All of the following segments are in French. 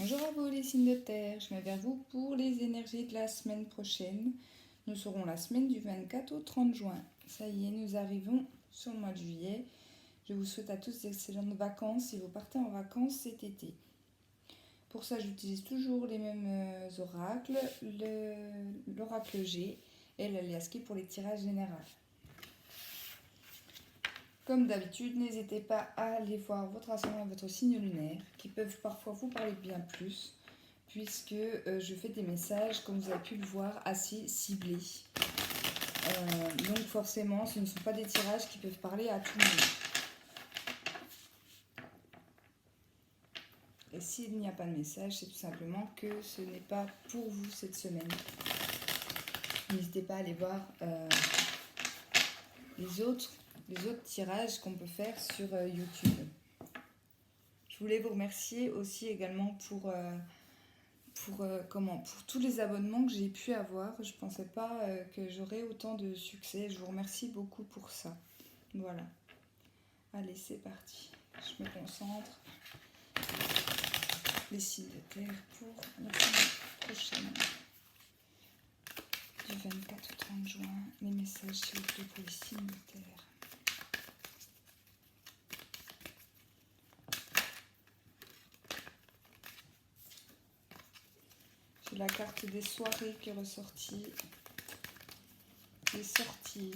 Bonjour à vous les signes de terre, je viens vers vous pour les énergies de la semaine prochaine. Nous serons la semaine du 24 au 30 juin. Ça y est, nous arrivons sur le mois de juillet. Je vous souhaite à tous d'excellentes vacances si vous partez en vacances cet été. Pour ça, j'utilise toujours les mêmes oracles, l'oracle G et l'alias Ki pour les tirages généraux. Comme d'habitude, n'hésitez pas à aller voir votre ascendant et votre signe lunaire, qui peuvent parfois vous parler bien plus, puisque je fais des messages, comme vous avez pu le voir, assez ciblés. Donc forcément, ce ne sont pas des tirages qui peuvent parler à tout le monde. Et s'il n'y a pas de message, c'est tout simplement que ce n'est pas pour vous cette semaine. N'hésitez pas à aller voir les autres tirages qu'on peut faire sur YouTube. Je voulais vous remercier aussi également pour tous les abonnements que j'ai pu avoir. Je ne pensais pas que j'aurais autant de succès. Je vous remercie beaucoup pour ça. Voilà. Allez, c'est parti. Je me concentre. Les signes de terre pour la semaine prochaine. Du 24 au 30 juin. Les messages s'il vous plaît pour les signes de terre. J'ai la carte des soirées qui est ressortie. Les sorties.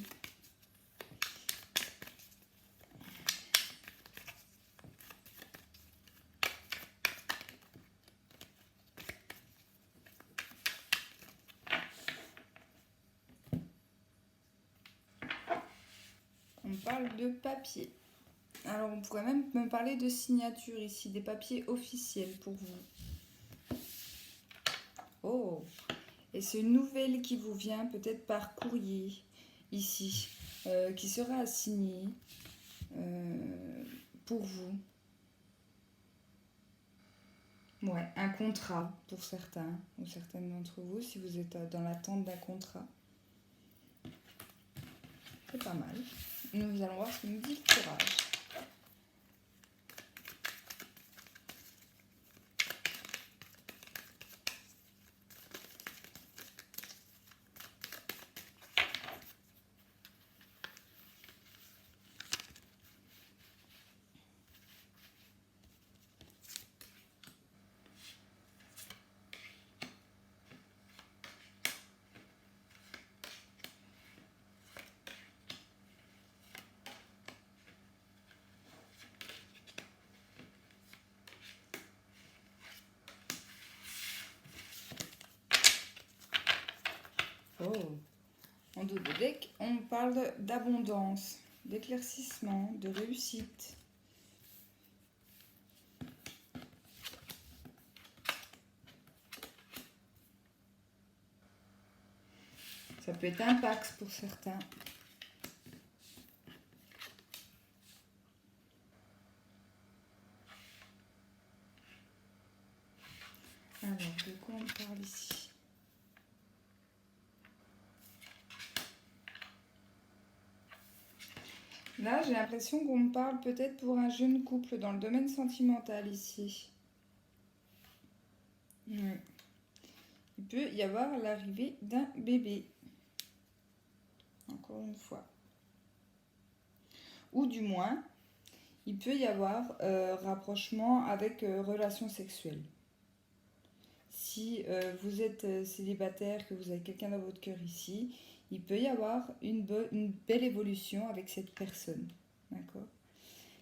On parle de papier. Alors on pourrait même me parler de signature ici, des papiers officiels pour vous. Oh! Et c'est une nouvelle qui vous vient peut-être par courrier ici, qui sera à signer pour vous. Ouais, un contrat pour certains ou certaines d'entre vous, si vous êtes dans l'attente d'un contrat. C'est pas mal. Nous allons voir ce que nous dit le tirage. Oh! En dos de deck, on parle d'abondance, d'éclaircissement, de réussite. Ça peut être un pax pour certains. Alors, de quoi on parle ici? Là, j'ai l'impression qu'on me parle peut-être pour un jeune couple dans le domaine sentimental ici. Il peut y avoir l'arrivée d'un bébé. Encore une fois. Ou du moins, il peut y avoir rapprochement avec relations sexuelles. Si vous êtes célibataire, que vous avez quelqu'un dans votre cœur ici, il peut y avoir une belle évolution avec cette personne. D'accord ?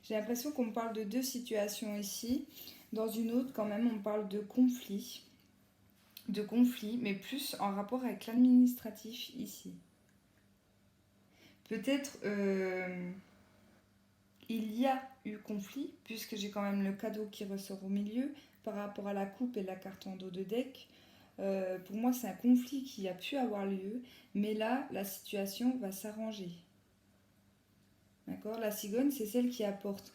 J'ai l'impression qu'on me parle de deux situations ici. Dans une autre, quand même, on parle de conflit. De conflit, mais plus en rapport avec l'administratif ici. Peut-être il y a eu conflit, puisque j'ai quand même le cadeau qui ressort au milieu par rapport à la coupe et la carte en dos de deck. Pour moi, c'est un conflit qui a pu avoir lieu, mais là, la situation va s'arranger. D'accord ? La cigogne, c'est celle qui apporte,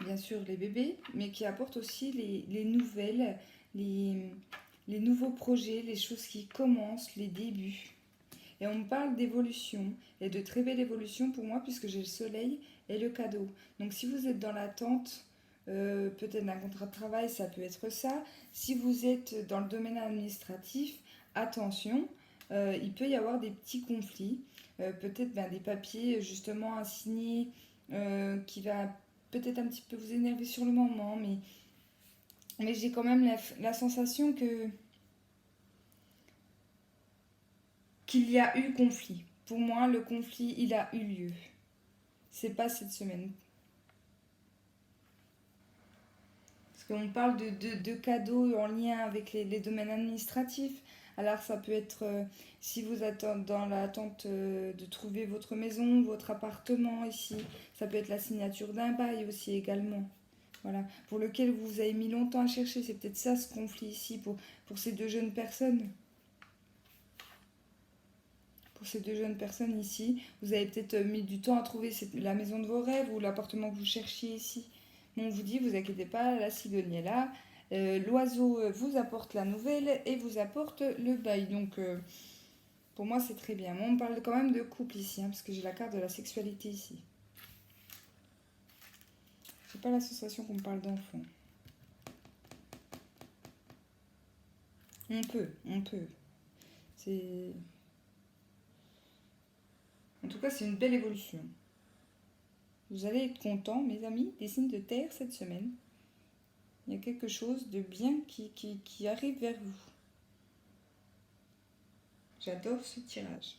bien sûr, les bébés, mais qui apporte aussi les nouvelles, les nouveaux projets, les choses qui commencent, les débuts. Et on me parle d'évolution, et de très belle évolution pour moi, puisque j'ai le soleil et le cadeau. Donc si vous êtes dans l'attente peut-être un contrat de travail, ça peut être ça. Si vous êtes dans le domaine administratif, attention, il peut y avoir des petits conflits, peut-être des papiers justement à signer qui va peut-être un petit peu vous énerver sur le moment, mais j'ai quand même la sensation qu'il y a eu conflit. Pour moi, le conflit, il a eu lieu. C'est pas cette semaine. Parce qu'on parle de cadeaux en lien avec les domaines administratifs. Alors ça peut être, si vous êtes dans l'attente de trouver votre maison, votre appartement ici, ça peut être la signature d'un bail aussi également. Voilà, pour lequel vous avez mis longtemps à chercher. C'est peut-être ça ce conflit ici pour ces deux jeunes personnes. Pour ces deux jeunes personnes ici, vous avez peut-être mis du temps à trouver la maison de vos rêves ou l'appartement que vous cherchiez ici. Mais on vous dit, vous inquiétez pas, la cigogne est là. L'oiseau vous apporte la nouvelle et vous apporte le bail. Donc pour moi c'est très bien. Moi, on parle quand même de couple ici, parce que j'ai la carte de la sexualité ici. J'ai pas l'association qu'on me parle d'enfant. On peut. C'est... En tout cas, c'est une belle évolution. Vous allez être contents, mes amis, des signes de terre cette semaine. Il y a quelque chose de bien qui arrive vers vous. J'adore ce tirage.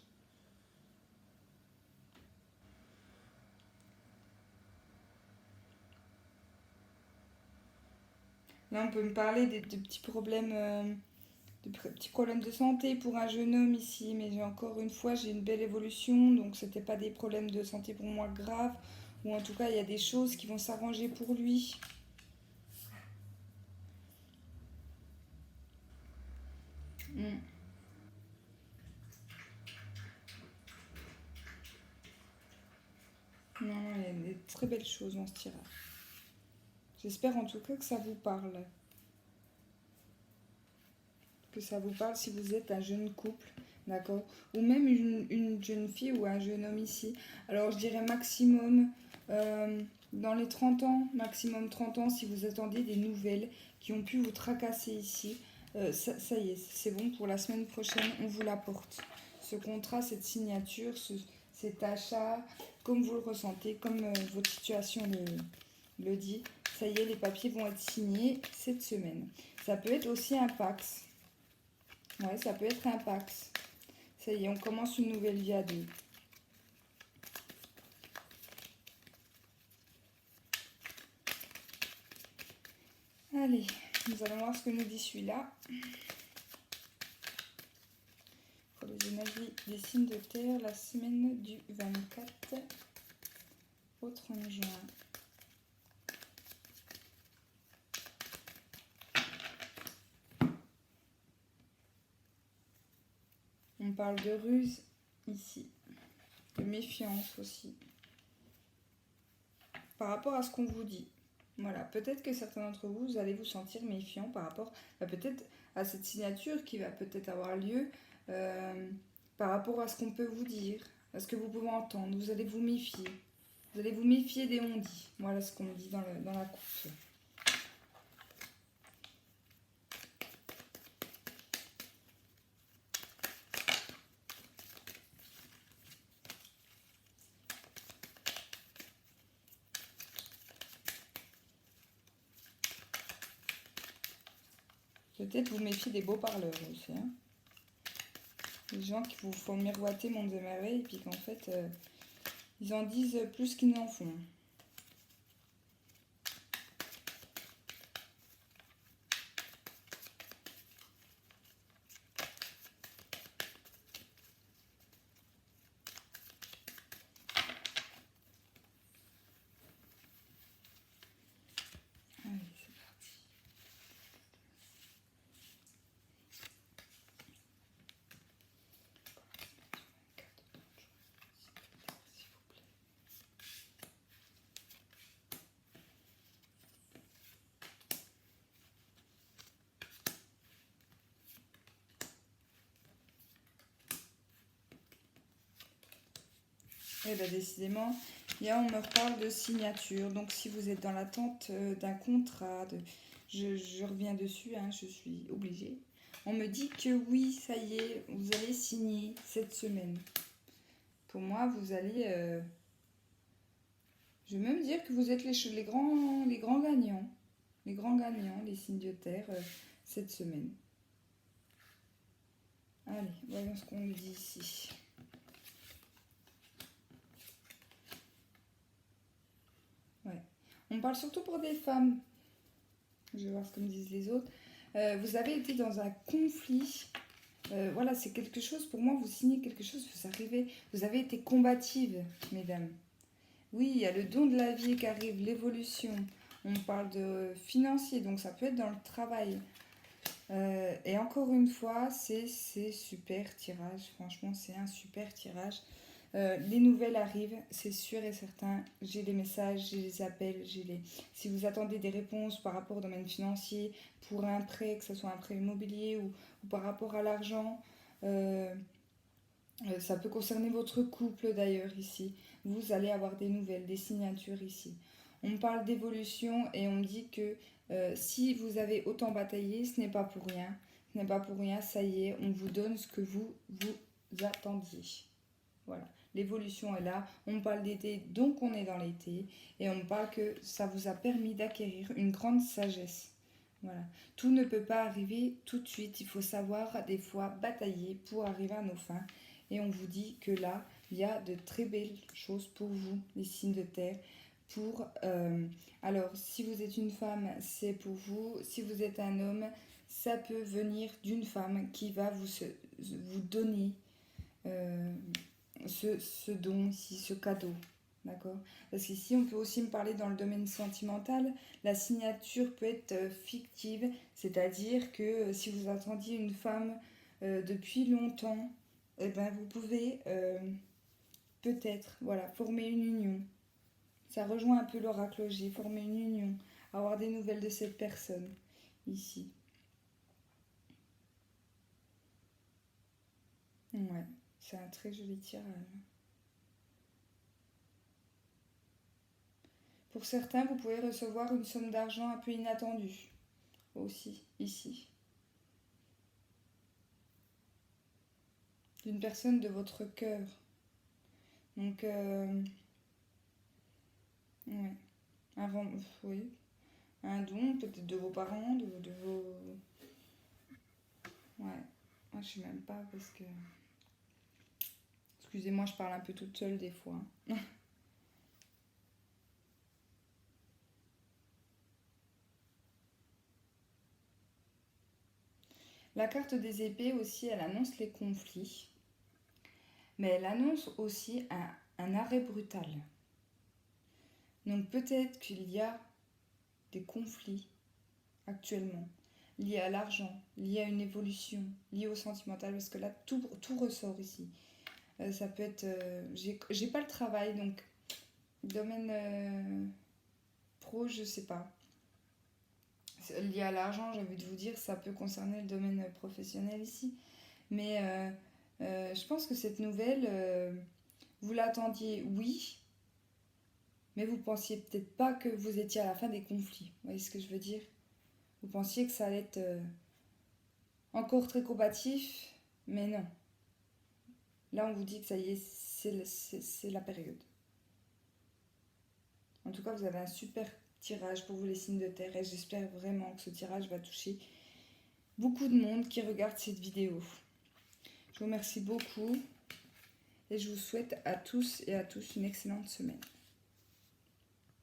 Là, on peut me parler de petits problèmes, petits problèmes de santé pour un jeune homme ici, mais encore une fois, j'ai une belle évolution, donc c'était pas des problèmes de santé pour moi graves, ou en tout cas, il y a des choses qui vont s'arranger pour lui. Mm. Non, il y a des très belles choses dans ce tirage. J'espère en tout cas que ça vous parle. Que ça vous parle si vous êtes un jeune couple, d'accord? Ou même une jeune fille ou un jeune homme ici. Alors je dirais maximum dans les 30 ans, maximum 30 ans, si vous attendez des nouvelles qui ont pu vous tracasser ici. Ça y est, c'est bon, pour la semaine prochaine, on vous l'apporte. Ce contrat, cette signature, cet achat, comme vous le ressentez, comme votre situation le dit, ça y est, les papiers vont être signés cette semaine. Ça peut être aussi un Pax. Ouais, ça peut être un Pax. Ça y est, on commence une nouvelle vie à deux. Allez, nous allons voir ce que nous dit celui-là. Pour les énergies des signes de terre, la semaine du 24 au 30 juin. On parle de ruse ici, de méfiance aussi, par rapport à ce qu'on vous dit. Voilà, peut-être que certains d'entre vous, vous allez vous sentir méfiant par rapport peut-être à cette signature qui va peut-être avoir lieu, par rapport à ce qu'on peut vous dire, à ce que vous pouvez entendre. Vous allez vous méfier. Vous allez vous méfier des on-dit. Voilà ce qu'on me dit dans la coupe. Peut-être vous méfiez des beaux parleurs aussi. Hein. Les gens qui vous font miroiter mondes et merveilles et puis qu'en fait, ils en disent plus qu'ils n'en font. Allez, c'est parti. S'il vous plaît. Eh bien, décidément, Là, on me reparle de signature. Donc, si vous êtes dans l'attente d'un contrat, je reviens dessus, hein, je suis obligée. On me dit que oui, ça y est, vous allez signer cette semaine. Pour moi, vous allez... je vais même dire que vous êtes les grands gagnants. Les grands gagnants, les signes de terre, cette semaine. Allez, voyons ce qu'on me dit ici. Ouais. On parle surtout pour des femmes. Je vais voir ce que me disent les autres. Vous avez été dans un conflit. Voilà, c'est quelque chose, pour moi, vous signez quelque chose, vous avez été combative, mesdames. Oui, il y a le don de la vie qui arrive, l'évolution. On parle de financier, donc ça peut être dans le travail. Et encore une fois, c'est super tirage. Franchement, c'est un super tirage. Les nouvelles arrivent, c'est sûr et certain. J'ai les messages, j'ai les appels, si vous attendez des réponses par rapport au domaine financier, pour un prêt, que ce soit un prêt immobilier ou par rapport à l'argent, ça peut concerner votre couple d'ailleurs ici. Vous allez avoir des nouvelles, des signatures ici. On me parle d'évolution et on me dit que si vous avez autant bataillé, ce n'est pas pour rien. Ce n'est pas pour rien, ça y est, on vous donne ce que vous attendiez. Voilà, l'évolution est là. On me parle d'été, donc on est dans l'été. Et on me parle que ça vous a permis d'acquérir une grande sagesse. Voilà. Tout ne peut pas arriver tout de suite. Il faut savoir des fois batailler pour arriver à nos fins. Et on vous dit que là, il y a de très belles choses pour vous, les signes de terre. Alors, si vous êtes une femme, c'est pour vous. Si vous êtes un homme, ça peut venir d'une femme qui va vous donner ce don ici, ce cadeau. D'accord? Parce qu'ici, on peut aussi me parler dans le domaine sentimental. La signature peut être fictive, c'est-à-dire que si vous attendiez une femme depuis longtemps, eh ben, vous pouvez peut-être former une union. Ça rejoint un peu l'oraclogie, former une union, avoir des nouvelles de cette personne ici. Ouais, c'est un très joli tirage. Pour certains, vous pouvez recevoir une somme d'argent un peu inattendue aussi ici. D'une personne de votre cœur. Donc, ouais. Oui. Un don, peut-être de vos parents, de vos... Ouais. Moi, je sais même pas parce que... Excusez-moi, je parle un peu toute seule des fois. La carte des épées aussi, elle annonce les conflits. Mais elle annonce aussi un arrêt brutal. Donc peut-être qu'il y a des conflits actuellement, liés à l'argent, liés à une évolution, liés au sentimental, parce que là, tout ressort ici. Ça peut être... j'ai pas le travail, donc domaine pro, je sais pas. Lié à l'argent, j'ai envie de vous dire, ça peut concerner le domaine professionnel ici. Mais je pense que cette nouvelle, vous l'attendiez, oui, mais vous pensiez peut-être pas que vous étiez à la fin des conflits. Vous voyez ce que je veux dire? Vous pensiez que ça allait être encore très combatif, mais non. Là, on vous dit que ça y est, c'est la période. En tout cas, vous avez un super tirage pour vous les signes de terre et j'espère vraiment que ce tirage va toucher beaucoup de monde qui regarde cette vidéo. Je vous remercie beaucoup et je vous souhaite à tous et à tous une excellente semaine.